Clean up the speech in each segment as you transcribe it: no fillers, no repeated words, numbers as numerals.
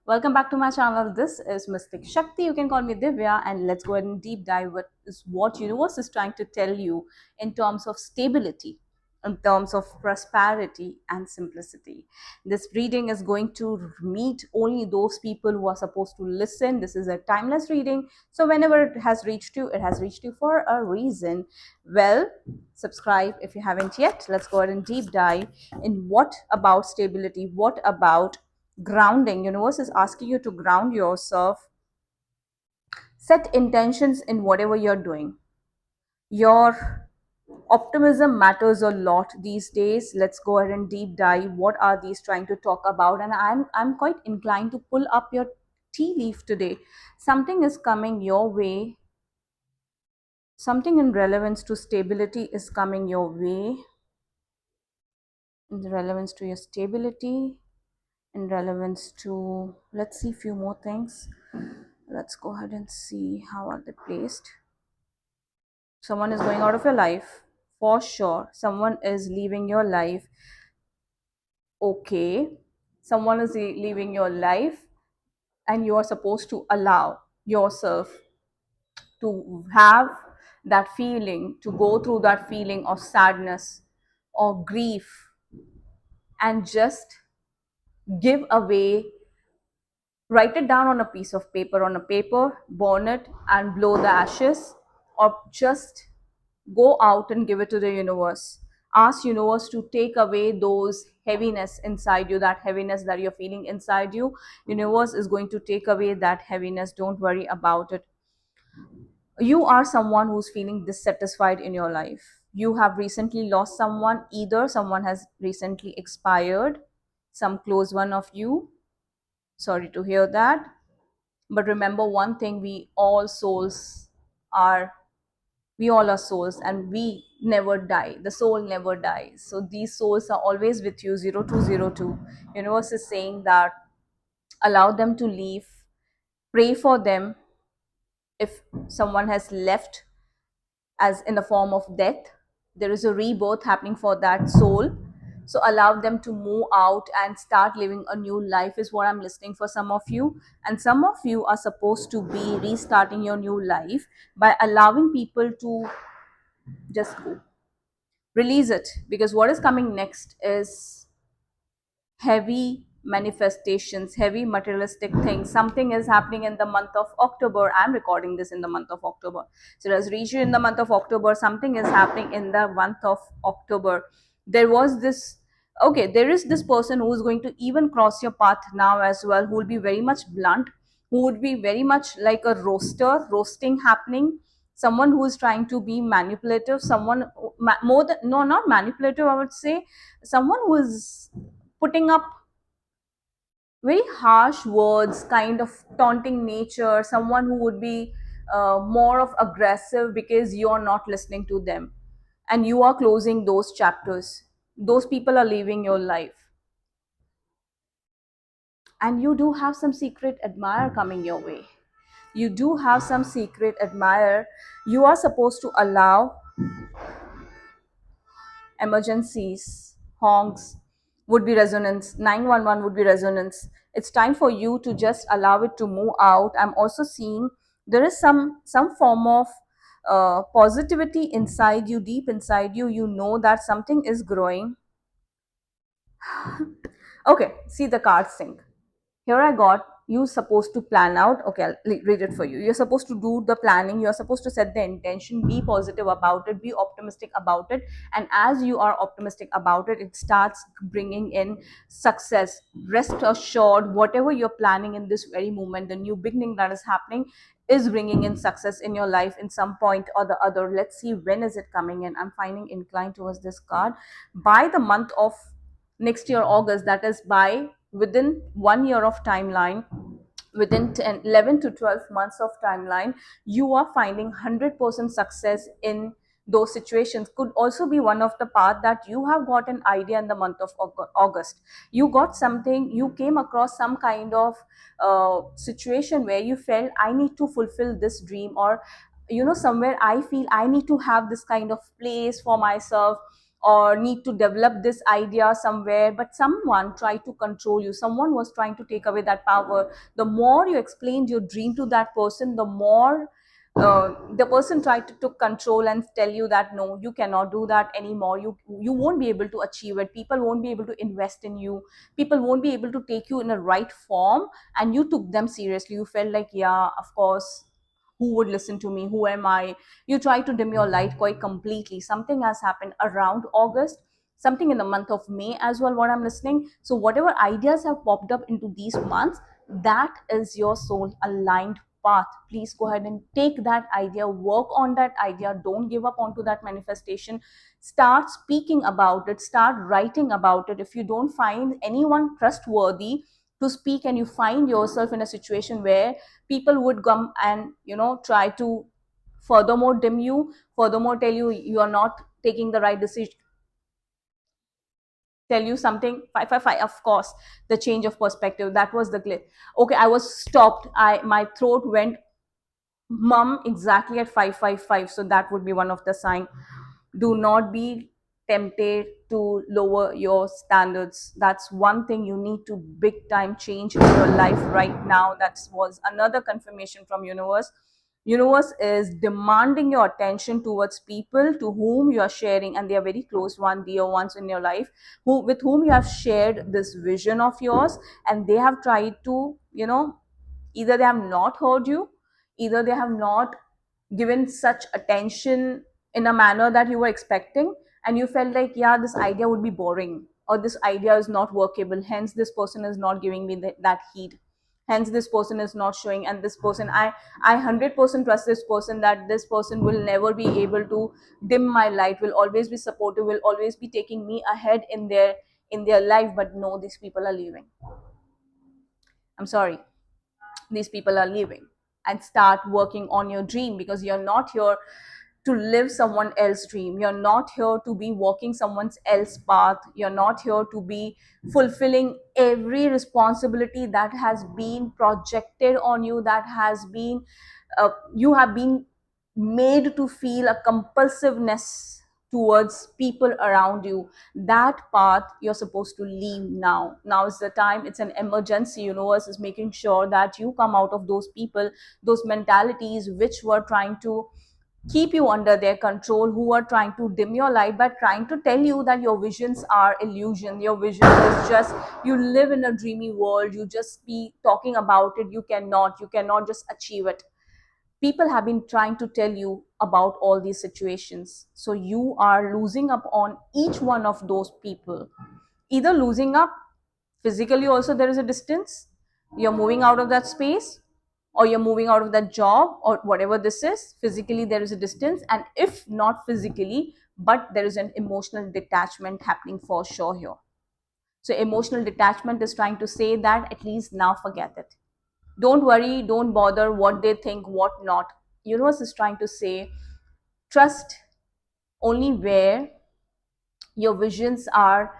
Welcome back to my channel. This is Mystic Shakti. You can call me Divya, and let's go ahead and deep dive what universe is trying to tell you in terms of stability, in terms of prosperity and simplicity. This reading is going to meet only those people who are supposed to listen. This is a timeless reading, so whenever it has reached you, it has reached you for a reason. Well, subscribe if you haven't yet. Let's go ahead and deep dive in what about stability, what about grounding. Universe is asking you to ground yourself, set intentions in whatever you're doing. Your optimism matters a lot these days. Let's go ahead and deep dive what are these trying to talk about, and I'm quite inclined to pull up your tea leaf today. Something is coming your way, something in relevance to stability is coming your way, in relevance to your stability, in relevance to, let's see few more things. Let's go ahead and see how are they placed. Someone is going out of your life for sure. Someone is leaving your life. Okay, someone is leaving your life, and you are supposed to allow yourself to have that feeling, to go through that feeling of sadness or grief, and just give away. Write it down on a piece of paper, burn it and blow the ashes, or just go out and give it to the universe. Ask universe to take away those heaviness inside you, that heaviness that you're feeling inside you. Universe is going to take away that heaviness. Don't worry about it. You are someone who's feeling dissatisfied in your life. You have recently lost someone, either someone has recently expired, some close one of you. Sorry to hear that. But remember one thing, are we all are souls, and we never die. The soul never dies. So these souls are always with you. 0202 universe is saying that allow them to leave. Pray for them. If someone has left as in the form of death, there is a rebirth happening for that soul. So allow them to move out and start living a new life, is what I'm listening for some of you. And some of you are supposed to be restarting your new life by allowing people to just go. Release it, because what is coming next is heavy manifestations, heavy materialistic things. Something is happening in the month of October. I'm recording this in the month of October. So it has reached you in the month of October. Something is happening in the month of October. There was this, okay, there is this person who is going to even cross your path now as well, who will be very much blunt, who would be very much like a roasting happening. Someone who is trying to be manipulative, someone more than, no, not manipulative, I would say. Someone who is putting up very harsh words, kind of taunting nature, someone who would be more of aggressive because you're not listening to them, and you are closing those chapters. Those people are leaving your life, and you do have some secret admirer coming your way. You do have some secret admirer. You are supposed to allow emergencies, honks would be resonance, 911 would be resonance. It's time for you to just allow it to move out. I'm also seeing there is some form of positivity inside you, deep inside you. You know that something is growing. Okay, see the card sync. Here I got, you supposed to plan out. Okay, I'll read it for you. You're supposed to do the planning, you're supposed to set the intention, be positive about it, be optimistic about it. And as you are optimistic about it, it starts bringing in success. Rest assured, whatever you're planning in this very moment, the new beginning that is happening is bringing in success in your life in some point or the other. Let's see when is it coming in. I'm finding inclined towards this card. By the month of next year August, that is by within 1 year of timeline, within 10, 11 to 12 months of timeline, you are finding 100% success in those situations. Could also be one of the path that you have got an idea in the month of August. You got something, you came across some kind of situation where you felt I need to fulfill this dream, or somewhere I feel I need to have this kind of place for myself, or need to develop this idea somewhere, but someone tried to control you, someone was trying to take away that power. The more you explained your dream to that person, the more the person tried to took control and tell you that no, you cannot do that anymore, you won't be able to achieve it, people won't be able to invest in you, people won't be able to take you in a right form. And you took them seriously, you felt like, yeah, of course, who would listen to me, who am I? You try to dim your light quite completely. Something has happened around August, something in the month of May as well, what I'm listening. So whatever ideas have popped up into these months, that is your soul aligned path. Please go ahead and take that idea, work on that idea, don't give up onto that manifestation. Start speaking about it, start writing about it. If you don't find anyone trustworthy to speak, and you find yourself in a situation where people would come and try to furthermore dim you, furthermore tell you you are not taking the right decision, tell you something, 555, of course, the change of perspective, that was the glitch. Okay, I was stopped, my throat went mum exactly at 555, so that would be one of the sign. Do not be tempted to lower your standards. That's one thing you need to big time change in your life right now. That was another confirmation from universe is demanding your attention towards people to whom you are sharing, and they are very close one, dear ones in your life, who with whom you have shared this vision of yours, and they have tried to either they have not heard you, either they have not given such attention in a manner that you were expecting, and you felt like, yeah, this idea would be boring, or this idea is not workable, hence this person is not giving me that heed, hence this person is not showing, and this person, I 100% trust this person, that this person will never be able to dim my light, will always be supportive, will always be taking me ahead in their life. But no, these people are leaving. I'm sorry, these people are leaving. And start working on your dream, because you're not here to live someone else's dream, you're not here to be walking someone else's path, you're not here to be fulfilling every responsibility that has been projected on you, that has been you have been made to feel a compulsiveness towards people around you. That path you're supposed to leave now. Now is the time, it's an emergency. Universe is making sure that you come out of those people, those mentalities which were trying to keep you under their control, who are trying to dim your light by trying to tell you that your visions are illusion, your vision is just, you live in a dreamy world, you just be talking about it, you cannot just achieve it. People have been trying to tell you about all these situations, so you are losing up on each one of those people. Either losing up physically, also there is a distance, you're moving out of that space, or you're moving out of that job, or whatever this is. Physically there is a distance, and if not physically, but there is an emotional detachment happening for sure here. So emotional detachment is trying to say that at least now forget it, don't worry, don't bother what they think, what not. Universe is trying to say, trust only where your visions are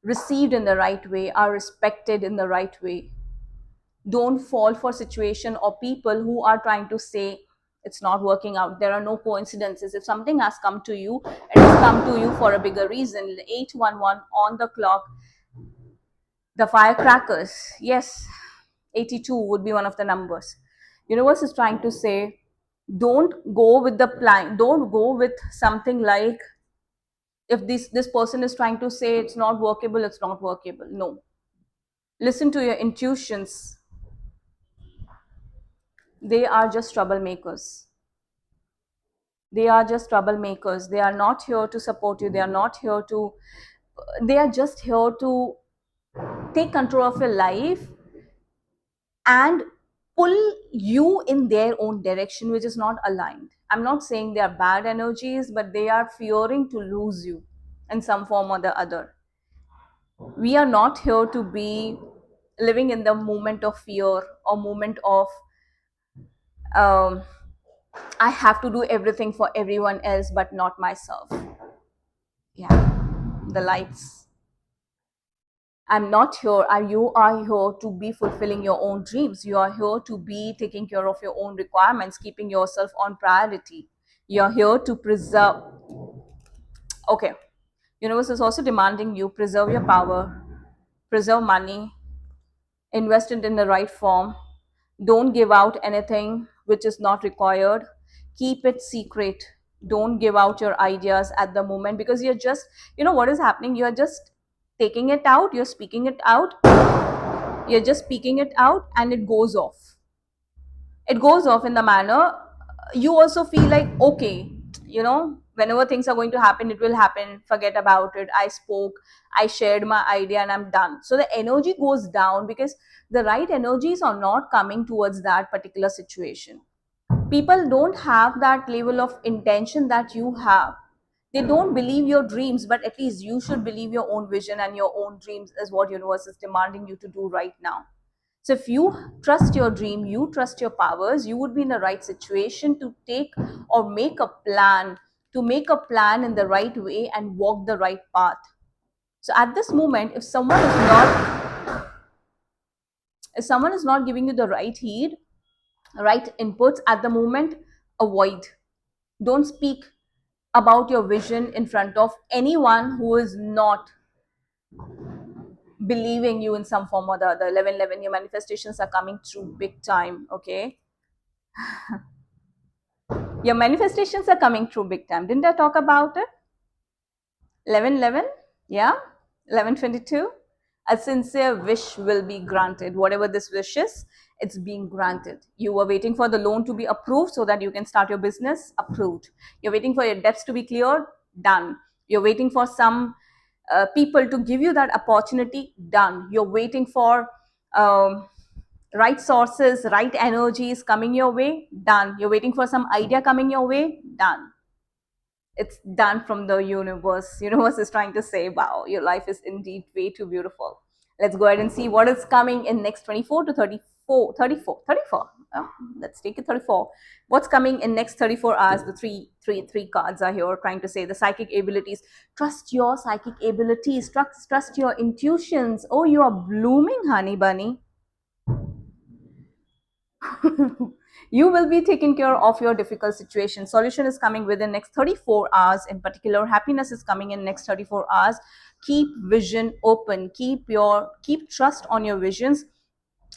received in the right way, are respected in the right way. Don't fall for situation or people who are trying to say it's not working out. There are no coincidences. If something has come to you, it has come to you for a bigger reason. 811 on the clock, the firecrackers, yes, 82 would be one of the numbers. Universe is trying to say, don't go with the plan, don't go with something like, if this person is trying to say it's not workable, it's not workable. No, listen to your intuitions. They are just troublemakers. They are just troublemakers. They are not here to support you, they are not here to, they are just here to take control of your life and pull you in their own direction, which is not aligned. I'm not saying they are bad energies, but they are fearing to lose you in some form or the other. We are not here to be living in the moment of fear or moment of um, I have to do everything for everyone else but not myself. Yeah, the lights. I'm not here. You are here to be fulfilling your own dreams. You are here to be taking care of your own requirements, keeping yourself on priority. You're here to preserve. Okay. Universe is also demanding you preserve your power, preserve money, invest it in the right form. Don't give out anything which is not required. Keep it secret. Don't give out your ideas at the moment, because you're just, what is happening? You're just taking it out, you're speaking it out, you're just speaking it out, and it goes off. It goes off in the manner you also feel like, okay, whenever things are going to happen, it will happen, forget about it. I spoke, I shared my idea, and I'm done. So the energy goes down because the right energies are not coming towards that particular situation. People don't have that level of intention that you have. They don't believe your dreams, but at least you should believe your own vision, and your own dreams is what universe is demanding you to do right now. So if you trust your dream, you trust your powers, you would be in the right situation to take or make a plan in the right way and walk the right path. So at this moment, if someone is not giving you the right heed, right inputs at the moment, avoid. Don't speak about your vision in front of anyone who is not believing you in some form or the other. 1111, your manifestations are coming through big time, okay? Your manifestations are coming through big time. Didn't I talk about it? 1111, yeah? 1122. A sincere wish will be granted. Whatever this wish is, it's being granted. You were waiting for the loan to be approved so that you can start your business, approved. You're waiting for your debts to be cleared, done. You're waiting for some people to give you that opportunity, done. You're waiting for right sources, right energies coming your way, done. You're waiting for some idea coming your way, done. It's done from the universe. Universe is trying to say, wow, your life is indeed way too beautiful. Let's go ahead and see what is coming in next 24 to 34. Let's take it 34. What's coming in next 34 hours? The three cards are here trying to say the psychic abilities. Trust your psychic abilities. Trust your intuitions. Oh, you are blooming, honey bunny. You will be taking care of your difficult situation. Solution is coming within next 34 hours. In particular, happiness is coming in next 34 hours. Keep vision open. Keep trust on your visions,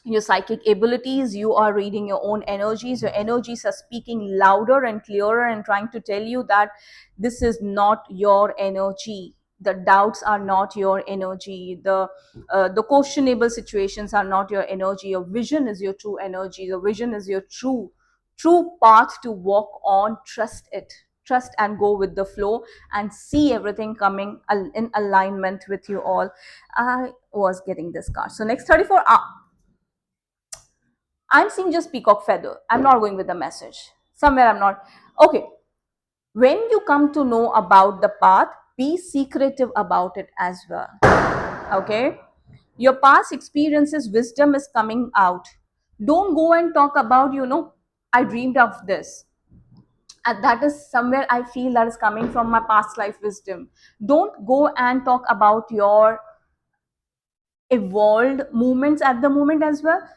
your psychic abilities. You are reading your own energies. Your energies are speaking louder and clearer and trying to tell you that this is not your energy. The doubts are not your energy. The questionable situations are not your energy. Your vision is your true energy. Your vision is your true path to walk on. Trust it. Trust and go with the flow and see everything coming in alignment with you all. I was getting this card. So next 34 hours, I'm seeing just peacock feather. I'm not going with the message. Somewhere I'm not. Okay. When you come to know about the path, be secretive about it as well. Okay. Your past experiences, wisdom is coming out. Don't go and talk about, I dreamed of this. And that is somewhere I feel that is coming from my past life wisdom. Don't go and talk about your evolved movements at the moment as well.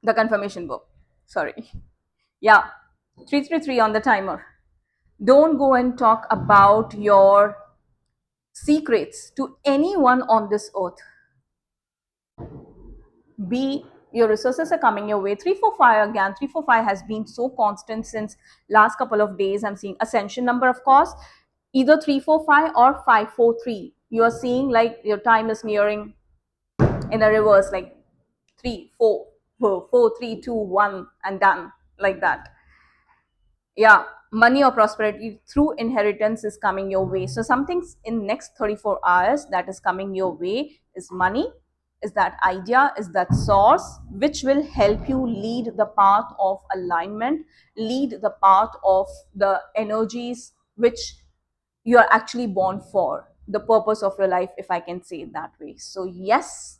The confirmation book. Sorry. Yeah, 333 on the timer. Don't go and talk about your secrets to anyone on this earth. Be your resources are coming your way. 345 again. 345 has been so constant since last couple of days. I'm seeing ascension number, of course, either 345 or 543. You are seeing like your time is nearing in a reverse, like 3, 4, 4, 4, 3, 2, 1, and done, like that. Yeah, money or prosperity through inheritance is coming your way. So something's in next 34 hours that is coming your way is money, is that idea, is that source which will help you lead the path of alignment, lead the path of the energies which you are actually born for, the purpose of your life, if I can say it that way. So yes,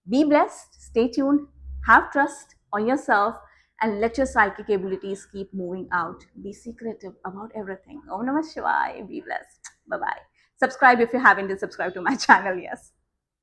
be blessed, stay tuned, have trust on yourself, and let your psychic abilities keep moving out. Be secretive about everything. Om Namah Shivaya. Be blessed. Bye bye. Subscribe if you haven't, and subscribe to my channel. Yes.